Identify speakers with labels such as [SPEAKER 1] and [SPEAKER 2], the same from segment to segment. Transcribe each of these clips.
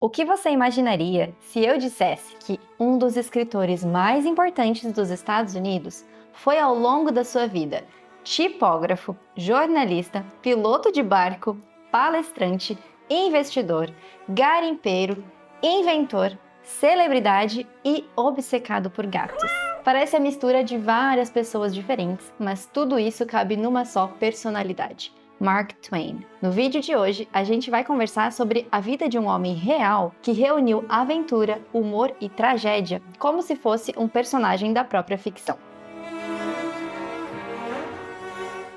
[SPEAKER 1] O que você imaginaria se eu dissesse que um dos escritores mais importantes dos Estados Unidos foi ao longo da sua vida tipógrafo, jornalista, piloto de barco, palestrante, investidor, garimpeiro, inventor, celebridade e obcecado por gatos? Parece a mistura de várias pessoas diferentes, mas tudo isso cabe numa só personalidade: Mark Twain. No vídeo de hoje, a gente vai conversar sobre a vida de um homem real que reuniu aventura, humor e tragédia como se fosse um personagem da própria ficção.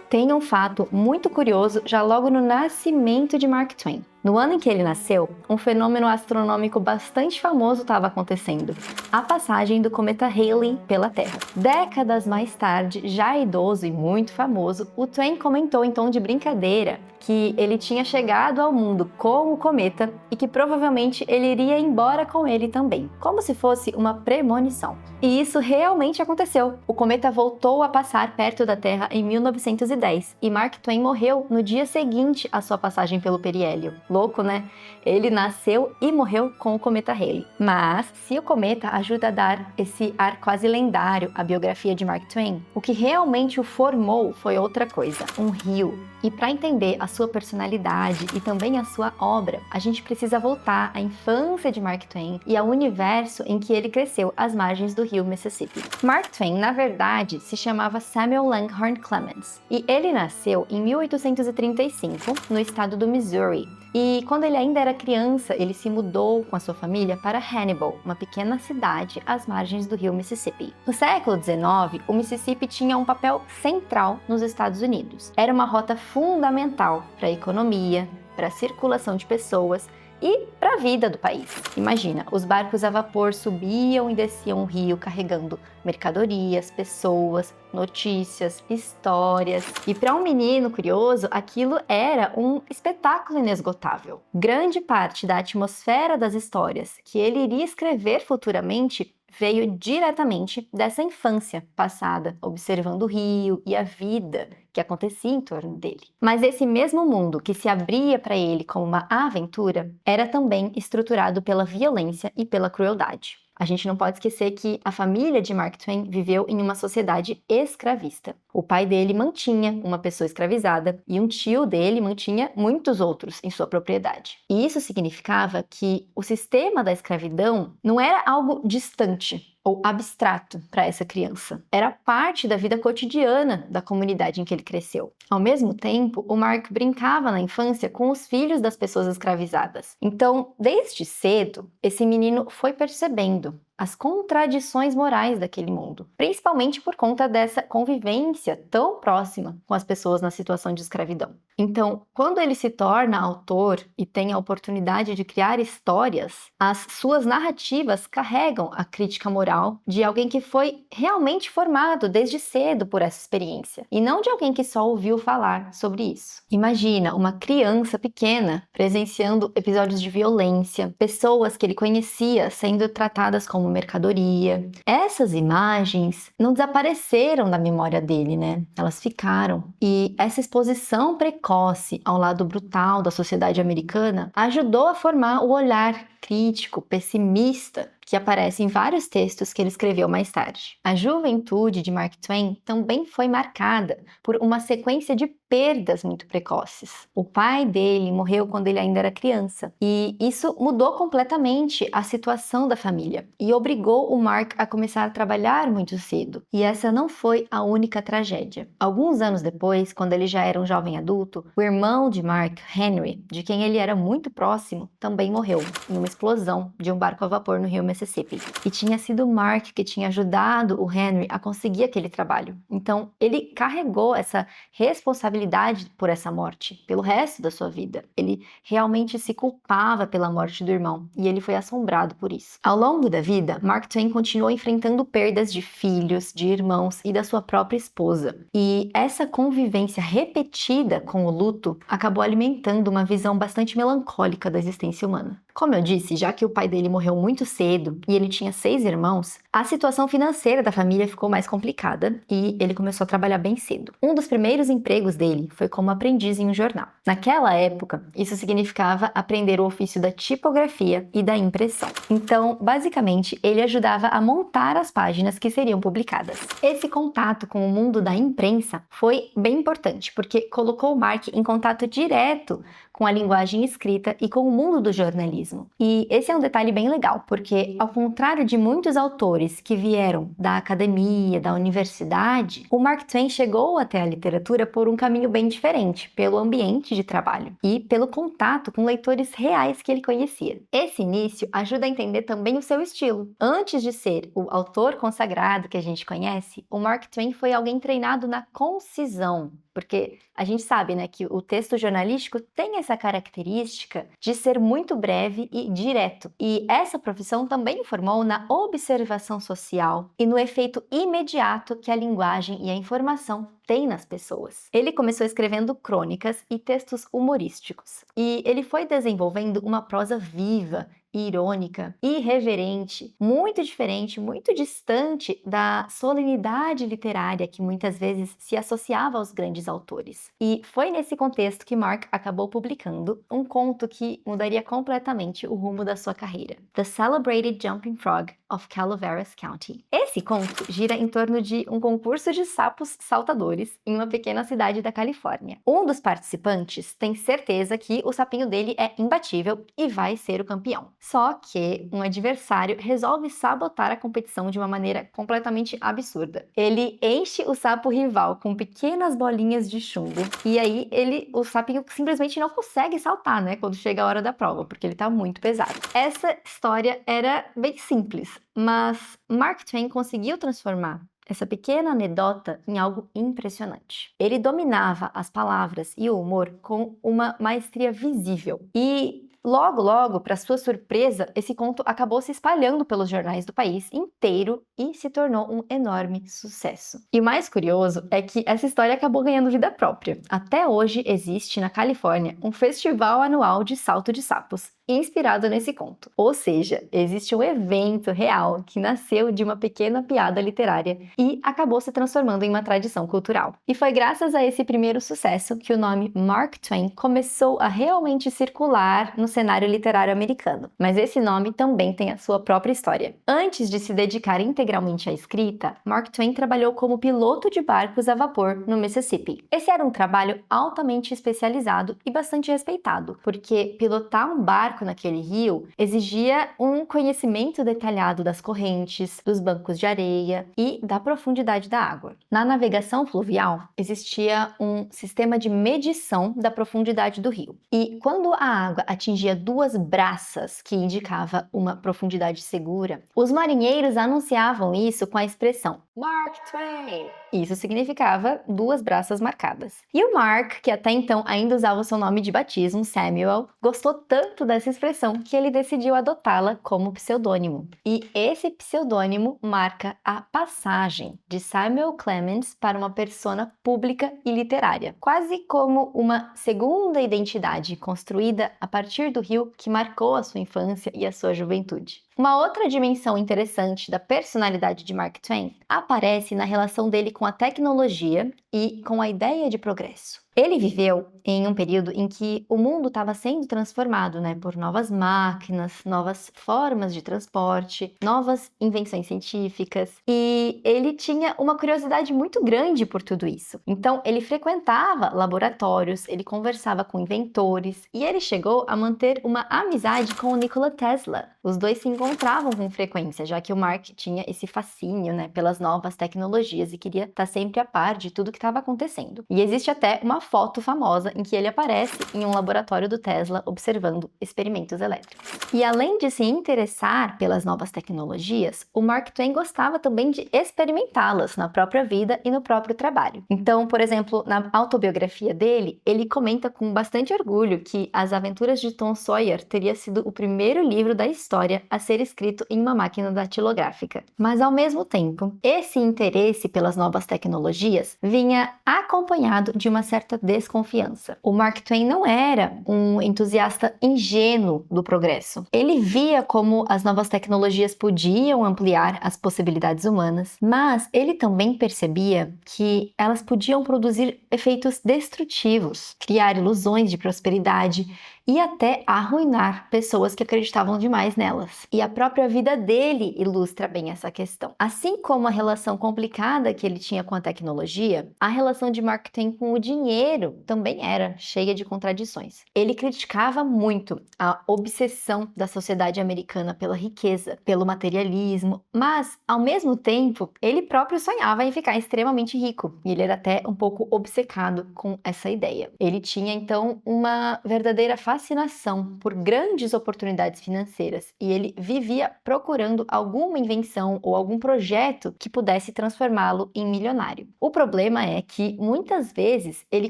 [SPEAKER 1] Tem um fato muito curioso já logo no nascimento de Mark Twain. No ano em que ele nasceu, um fenômeno astronômico bastante famoso estava acontecendo: a passagem do cometa Halley pela Terra. Décadas mais tarde, já idoso e muito famoso, o Twain comentou em tom de brincadeira que ele tinha chegado ao mundo com o cometa e que provavelmente ele iria embora com ele também, como se fosse uma premonição. E isso realmente aconteceu. O cometa voltou a passar perto da Terra em 1910 e Mark Twain morreu no dia seguinte à sua passagem pelo periélio. Louco, né? Ele nasceu e morreu com o cometa Halley. Mas, se o cometa ajuda a dar esse ar quase lendário à biografia de Mark Twain, o que realmente o formou foi outra coisa: um rio. E para entender a sua personalidade e também a sua obra, a gente precisa voltar à infância de Mark Twain e ao universo em que ele cresceu às margens do rio Mississippi. Mark Twain, na verdade, se chamava Samuel Langhorne Clemens e ele nasceu em 1835 no estado do Missouri. E quando ele ainda era criança, ele se mudou com a sua família para Hannibal, uma pequena cidade às margens do rio Mississippi. No século XIX, o Mississippi tinha um papel central nos Estados Unidos. Era uma rota fundamental para a economia, para a circulação de pessoas e para a vida do país. Imagina, os barcos a vapor subiam e desciam o rio carregando mercadorias, pessoas, notícias, histórias. E para um menino curioso, aquilo era um espetáculo inesgotável. Grande parte da atmosfera das histórias que ele iria escrever futuramente veio diretamente dessa infância passada, observando o rio e a vida que acontecia em torno dele. Mas esse mesmo mundo que se abria para ele como uma aventura era também estruturado pela violência e pela crueldade. A gente não pode esquecer que a família de Mark Twain viveu em uma sociedade escravista. O pai dele mantinha uma pessoa escravizada e um tio dele mantinha muitos outros em sua propriedade. E isso significava que o sistema da escravidão não era algo distante ou abstrato para essa criança. Era parte da vida cotidiana da comunidade em que ele cresceu. Ao mesmo tempo, o Mark brincava na infância com os filhos das pessoas escravizadas. Então, desde cedo, esse menino foi percebendo as contradições morais daquele mundo, principalmente por conta dessa convivência tão próxima com as pessoas na situação de escravidão. Então, quando ele se torna autor e tem a oportunidade de criar histórias, as suas narrativas carregam a crítica moral de alguém que foi realmente formado desde cedo por essa experiência, e não de alguém que só ouviu falar sobre isso. Imagina uma criança pequena presenciando episódios de violência, pessoas que ele conhecia sendo tratadas como mercadoria. Essas imagens não desapareceram da memória dele, né? Elas ficaram. E essa exposição precoce ao lado brutal da sociedade americana ajudou a formar o olhar crítico, pessimista, que aparece em vários textos que ele escreveu mais tarde. A juventude de Mark Twain também foi marcada por uma sequência de perdas muito precoces. O pai dele morreu quando ele ainda era criança, e isso mudou completamente a situação da família e obrigou o Mark a começar a trabalhar muito cedo. E essa não foi a única tragédia. Alguns anos depois, quando ele já era um jovem adulto, o irmão de Mark, Henry, de quem ele era muito próximo, também morreu em uma explosão de um barco a vapor no rio Mississippi. E tinha sido Mark que tinha ajudado o Henry a conseguir aquele trabalho. Então, ele carregou essa responsabilidade por essa morte pelo resto da sua vida. Ele realmente se culpava pela morte do irmão e ele foi assombrado por isso. Ao longo da vida, Mark Twain continuou enfrentando perdas de filhos, de irmãos e da sua própria esposa. E essa convivência repetida com o luto acabou alimentando uma visão bastante melancólica da existência humana. Como eu disse, já que o pai dele morreu muito cedo e ele tinha 6 irmãos, a situação financeira da família ficou mais complicada e ele começou a trabalhar bem cedo. Um dos primeiros empregos dele foi como aprendiz em um jornal. Naquela época, isso significava aprender o ofício da tipografia e da impressão. Então, basicamente, ele ajudava a montar as páginas que seriam publicadas. Esse contato com o mundo da imprensa foi bem importante, porque colocou o Mark em contato direto com a linguagem escrita e com o mundo do jornalismo. E esse é um detalhe bem legal, porque ao contrário de muitos autores que vieram da academia, da universidade, o Mark Twain chegou até a literatura por um caminho bem diferente, pelo ambiente de trabalho e pelo contato com leitores reais que ele conhecia. Esse início ajuda a entender também o seu estilo. Antes de ser o autor consagrado que a gente conhece, o Mark Twain foi alguém treinado na concisão, porque a gente sabe, né, que o texto jornalístico tem essa característica de ser muito breve e direto. E essa profissão também o formou na observação social e no efeito imediato que a linguagem e a informação tem nas pessoas. Ele começou escrevendo crônicas e textos humorísticos, e ele foi desenvolvendo uma prosa viva, irônica, irreverente, muito diferente, muito distante da solenidade literária que muitas vezes se associava aos grandes autores. E foi nesse contexto que Mark acabou publicando um conto que mudaria completamente o rumo da sua carreira: The Celebrated Jumping Frog of Calaveras County. Esse conto gira em torno de um concurso de sapos saltadores em uma pequena cidade da Califórnia. Um dos participantes tem certeza que o sapinho dele é imbatível e vai ser o campeão. Só que um adversário resolve sabotar a competição de uma maneira completamente absurda. Ele enche o sapo rival com pequenas bolinhas de chumbo e aí o sapinho simplesmente não consegue saltar, né, quando chega a hora da prova, porque ele tá muito pesado. Essa história era bem simples, mas Mark Twain conseguiu transformar essa pequena anedota em algo impressionante. Ele dominava as palavras e o humor com uma maestria visível. E logo, para sua surpresa, esse conto acabou se espalhando pelos jornais do país inteiro e se tornou um enorme sucesso. E o mais curioso é que essa história acabou ganhando vida própria. Até hoje existe na Califórnia um festival anual de salto de sapos, inspirado nesse conto. Ou seja, existe um evento real que nasceu de uma pequena piada literária e acabou se transformando em uma tradição cultural. E foi graças a esse primeiro sucesso que o nome Mark Twain começou a realmente circular no cenário literário americano. Mas esse nome também tem a sua própria história. Antes de se dedicar integralmente à escrita, Mark Twain trabalhou como piloto de barcos a vapor no Mississippi. Esse era um trabalho altamente especializado e bastante respeitado, porque pilotar um barco naquele rio exigia um conhecimento detalhado das correntes, dos bancos de areia e da profundidade da água. Na navegação fluvial, existia um sistema de medição da profundidade do rio. E quando a água atingia 2 braças, que indicava uma profundidade segura, os marinheiros anunciavam isso com a expressão Mark Twain. Isso significava 2 braças marcadas. E o Mark, que até então ainda usava o seu nome de batismo, Samuel, gostou tanto dessa expressão que ele decidiu adotá-la como pseudônimo. E esse pseudônimo marca a passagem de Samuel Clemens para uma persona pública e literária, quase como uma segunda identidade construída a partir do rio que marcou a sua infância e a sua juventude. Uma outra dimensão interessante da personalidade de Mark Twain aparece na relação dele com a tecnologia e com a ideia de progresso. Ele viveu em um período em que o mundo estava sendo transformado, por novas máquinas, novas formas de transporte, novas invenções científicas, e ele tinha uma curiosidade muito grande por tudo isso. Então, ele frequentava laboratórios, ele conversava com inventores, e ele chegou a manter uma amizade com o Nikola Tesla. Os dois se encontravam com frequência, já que o Mark tinha esse fascínio, pelas novas tecnologias e queria estar sempre a par de tudo que estava acontecendo. E existe até uma foto famosa em que ele aparece em um laboratório do Tesla observando experimentos elétricos. E além de se interessar pelas novas tecnologias, o Mark Twain gostava também de experimentá-las na própria vida e no próprio trabalho. Então, por exemplo, na autobiografia dele, ele comenta com bastante orgulho que As Aventuras de Tom Sawyer teria sido o primeiro livro da história a ser escrito em uma máquina datilográfica. Mas ao mesmo tempo, esse interesse pelas novas tecnologias vinha acompanhado de uma certa certa desconfiança. O Mark Twain não era um entusiasta ingênuo do progresso. Ele via como as novas tecnologias podiam ampliar as possibilidades humanas, mas ele também percebia que elas podiam produzir efeitos destrutivos, criar ilusões de prosperidade e até arruinar pessoas que acreditavam demais nelas. E a própria vida dele ilustra bem essa questão. Assim como a relação complicada que ele tinha com a tecnologia, a relação de Mark Twain com o dinheiro também era cheia de contradições. Ele criticava muito a obsessão da sociedade americana pela riqueza, pelo materialismo, mas, ao mesmo tempo, ele próprio sonhava em ficar extremamente rico, e ele era até um pouco obcecado com essa ideia. Ele tinha, então, uma verdadeira fascinação por grandes oportunidades financeiras, e ele vivia procurando alguma invenção ou algum projeto que pudesse transformá-lo em milionário. O problema é que, muitas vezes, ele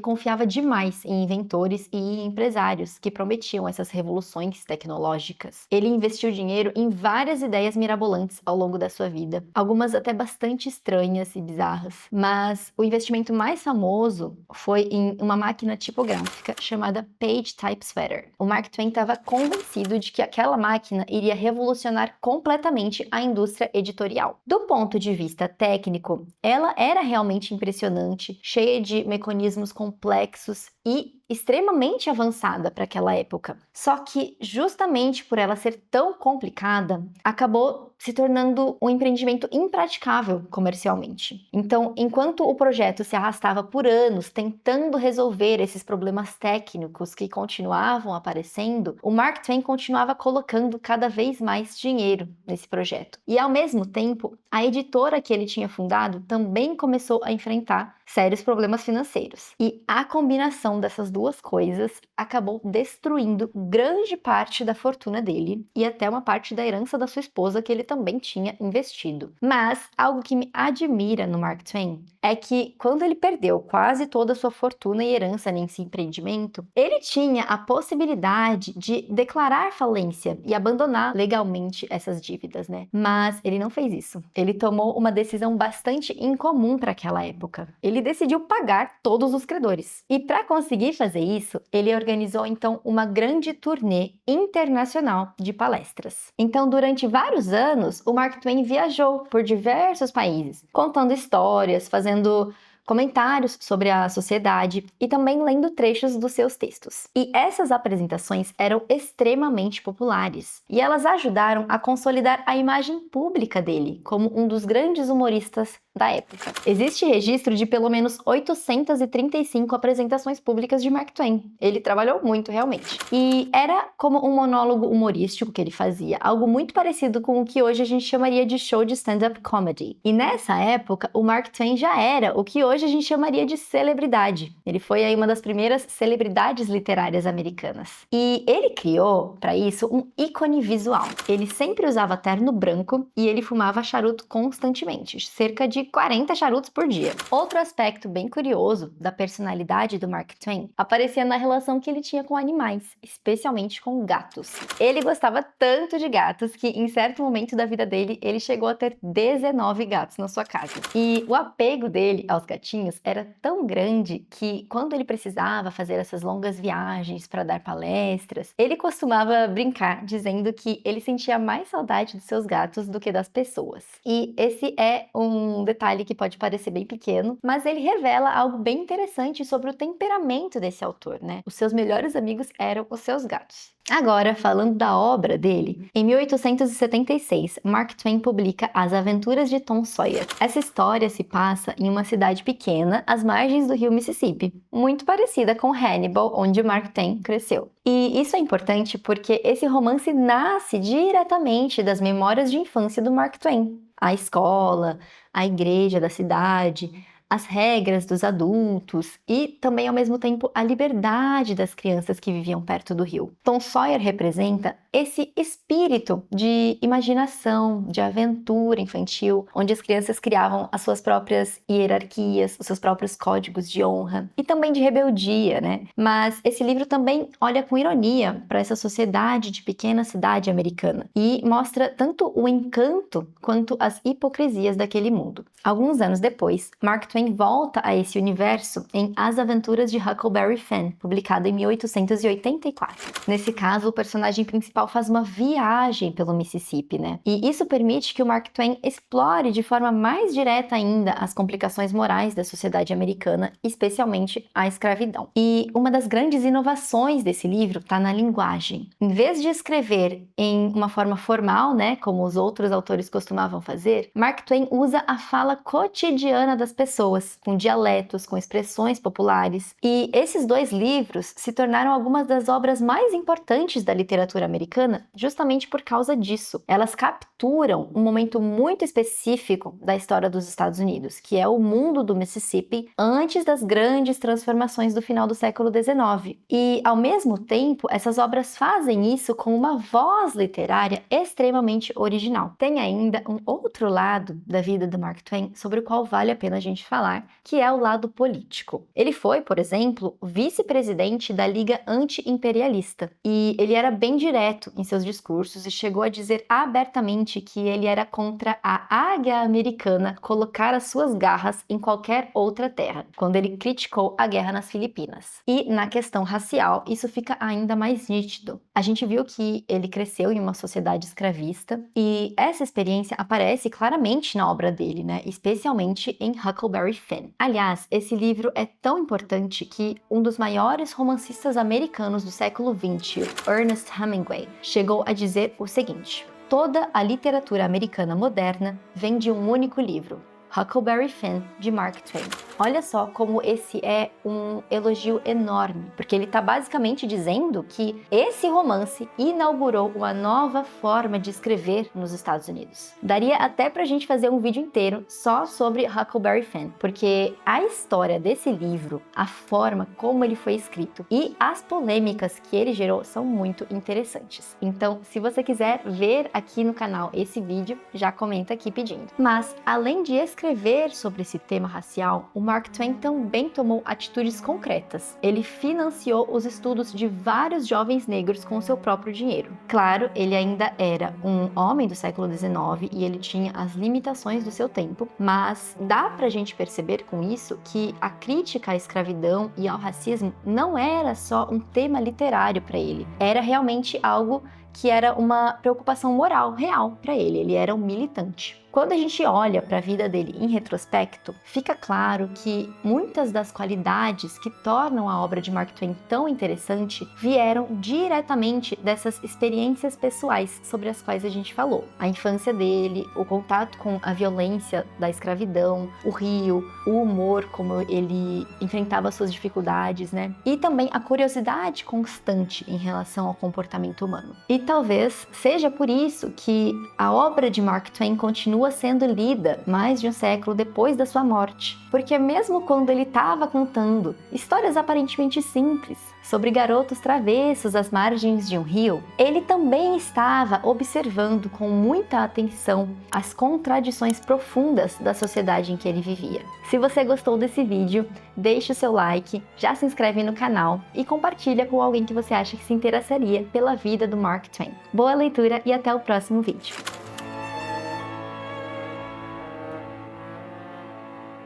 [SPEAKER 1] confiava demais em inventores e empresários que prometiam essas revoluções tecnológicas. Ele investiu dinheiro em várias ideias mirabolantes ao longo da sua vida, algumas até bastante estranhas e bizarras, mas o investimento mais famoso foi em uma máquina tipográfica chamada Page Typesweater. O Mark Twain estava convencido de que aquela máquina iria revolucionar completamente a indústria editorial. Do ponto de vista técnico, ela era realmente impressionante, cheia de mecanismos complexos e extremamente avançada para aquela época. Só que, justamente por ela ser tão complicada, acabou se tornando um empreendimento impraticável comercialmente. Então, enquanto o projeto se arrastava por anos tentando resolver esses problemas técnicos que continuavam aparecendo, o Mark Twain continuava colocando cada vez mais dinheiro nesse projeto. E, ao mesmo tempo, a editora que ele tinha fundado também começou a enfrentar sérios problemas financeiros. E a combinação dessas duas coisas acabou destruindo grande parte da fortuna dele e até uma parte da herança da sua esposa que ele também tinha investido. Mas algo que me admira no Mark Twain é que quando ele perdeu quase toda a sua fortuna e herança nesse empreendimento, ele tinha a possibilidade de declarar falência e abandonar legalmente essas dívidas, né? Mas ele não fez isso. Ele tomou uma decisão bastante incomum para aquela época. Ele decidiu pagar todos os credores. E para conseguir fazer isso, ele organizou então uma grande turnê internacional de palestras. Então, durante vários anos, o Mark Twain viajou por diversos países, contando histórias, fazendo comentários sobre a sociedade e também lendo trechos dos seus textos. E essas apresentações eram extremamente populares e elas ajudaram a consolidar a imagem pública dele como um dos grandes humoristas da época. Existe registro de pelo menos 835 apresentações públicas de Mark Twain. Ele trabalhou muito, realmente. E era como um monólogo humorístico que ele fazia, algo muito parecido com o que hoje a gente chamaria de show de stand-up comedy. E nessa época, o Mark Twain já era o que hoje a gente chamaria de celebridade. Ele foi aí uma das primeiras celebridades literárias americanas. E ele criou, para isso, um ícone visual. Ele sempre usava terno branco e ele fumava charuto constantemente, cerca de 40 charutos por dia. Outro aspecto bem curioso da personalidade do Mark Twain aparecia na relação que ele tinha com animais, especialmente com gatos. Ele gostava tanto de gatos que, em certo momento da vida dele, ele chegou a ter 19 gatos na sua casa. E o apego dele aos gatinhos era tão grande que, quando ele precisava fazer essas longas viagens para dar palestras, ele costumava brincar dizendo que ele sentia mais saudade dos seus gatos do que das pessoas. E esse é um detalhe que pode parecer bem pequeno, mas ele revela algo bem interessante sobre o temperamento desse autor, né? Os seus melhores amigos eram os seus gatos. Agora, falando da obra dele, em 1876, Mark Twain publica As Aventuras de Tom Sawyer. Essa história se passa em uma cidade pequena, às margens do rio Mississippi, muito parecida com Hannibal, onde Mark Twain cresceu. E isso é importante porque esse romance nasce diretamente das memórias de infância do Mark Twain. A escola, a igreja da cidade, as regras dos adultos e também, ao mesmo tempo, a liberdade das crianças que viviam perto do rio. Tom Sawyer representa esse espírito de imaginação, de aventura infantil, onde as crianças criavam as suas próprias hierarquias, os seus próprios códigos de honra e também de rebeldia, né? Mas esse livro também olha com ironia para essa sociedade de pequena cidade americana e mostra tanto o encanto quanto as hipocrisias daquele mundo. Alguns anos depois, Mark Twain Twain volta a esse universo em As Aventuras de Huckleberry Finn, publicado em 1884. Nesse caso, o personagem principal faz uma viagem pelo Mississippi, né? E isso permite que o Mark Twain explore de forma mais direta ainda as complicações morais da sociedade americana, especialmente a escravidão. E uma das grandes inovações desse livro está na linguagem. Em vez de escrever em uma forma formal, né, como os outros autores costumavam fazer, Mark Twain usa a fala cotidiana das pessoas, com dialetos, com expressões populares. E esses dois livros se tornaram algumas das obras mais importantes da literatura americana justamente por causa disso. Elas capturam um momento muito específico da história dos Estados Unidos, que é o mundo do Mississippi antes das grandes transformações do final do século XIX. E, ao mesmo tempo, essas obras fazem isso com uma voz literária extremamente original. Tem ainda um outro lado da vida do Mark Twain sobre o qual vale a pena a gente falar, que é o lado político. Ele foi, por exemplo, vice-presidente da Liga Anti-Imperialista e ele era bem direto em seus discursos e chegou a dizer abertamente que ele era contra a águia americana colocar as suas garras em qualquer outra terra, quando ele criticou a guerra nas Filipinas. E na questão racial, isso fica ainda mais nítido. A gente viu que ele cresceu em uma sociedade escravista e essa experiência aparece claramente na obra dele, né? Especialmente em Huckleberry Finn. Aliás, esse livro é tão importante que um dos maiores romancistas americanos do século XX, Ernest Hemingway, chegou a dizer o seguinte: toda a literatura americana moderna vem de um único livro, Huckleberry Finn, de Mark Twain. Olha só como esse é um elogio enorme, porque ele está basicamente dizendo que esse romance inaugurou uma nova forma de escrever nos Estados Unidos. Daria até pra gente fazer um vídeo inteiro só sobre Huckleberry Finn, porque a história desse livro, a forma como ele foi escrito e as polêmicas que ele gerou são muito interessantes. Então, se você quiser ver aqui no canal esse vídeo, já comenta aqui pedindo. Mas, além de escrever sobre esse tema racial, o Mark Twain também tomou atitudes concretas. Ele financiou os estudos de vários jovens negros com seu próprio dinheiro. Claro, ele ainda era um homem do século XIX e ele tinha as limitações do seu tempo, mas dá pra gente perceber com isso que a crítica à escravidão e ao racismo não era só um tema literário para ele, era realmente algo que era uma preocupação moral real para ele. Ele era um militante. Quando a gente olha para a vida dele em retrospecto, fica claro que muitas das qualidades que tornam a obra de Mark Twain tão interessante vieram diretamente dessas experiências pessoais sobre as quais a gente falou. A infância dele, o contato com a violência da escravidão, o rio, o humor, como ele enfrentava suas dificuldades, né? E também a curiosidade constante em relação ao comportamento humano. E talvez seja por isso que a obra de Mark Twain continua sendo lida mais de um século depois da sua morte, porque mesmo quando ele estava contando histórias aparentemente simples sobre garotos travessos às margens de um rio, ele também estava observando com muita atenção as contradições profundas da sociedade em que ele vivia. Se você gostou desse vídeo, deixe o seu like, já se inscreve no canal e compartilha com alguém que você acha que se interessaria pela vida do Mark Twain. Boa leitura e até o próximo vídeo!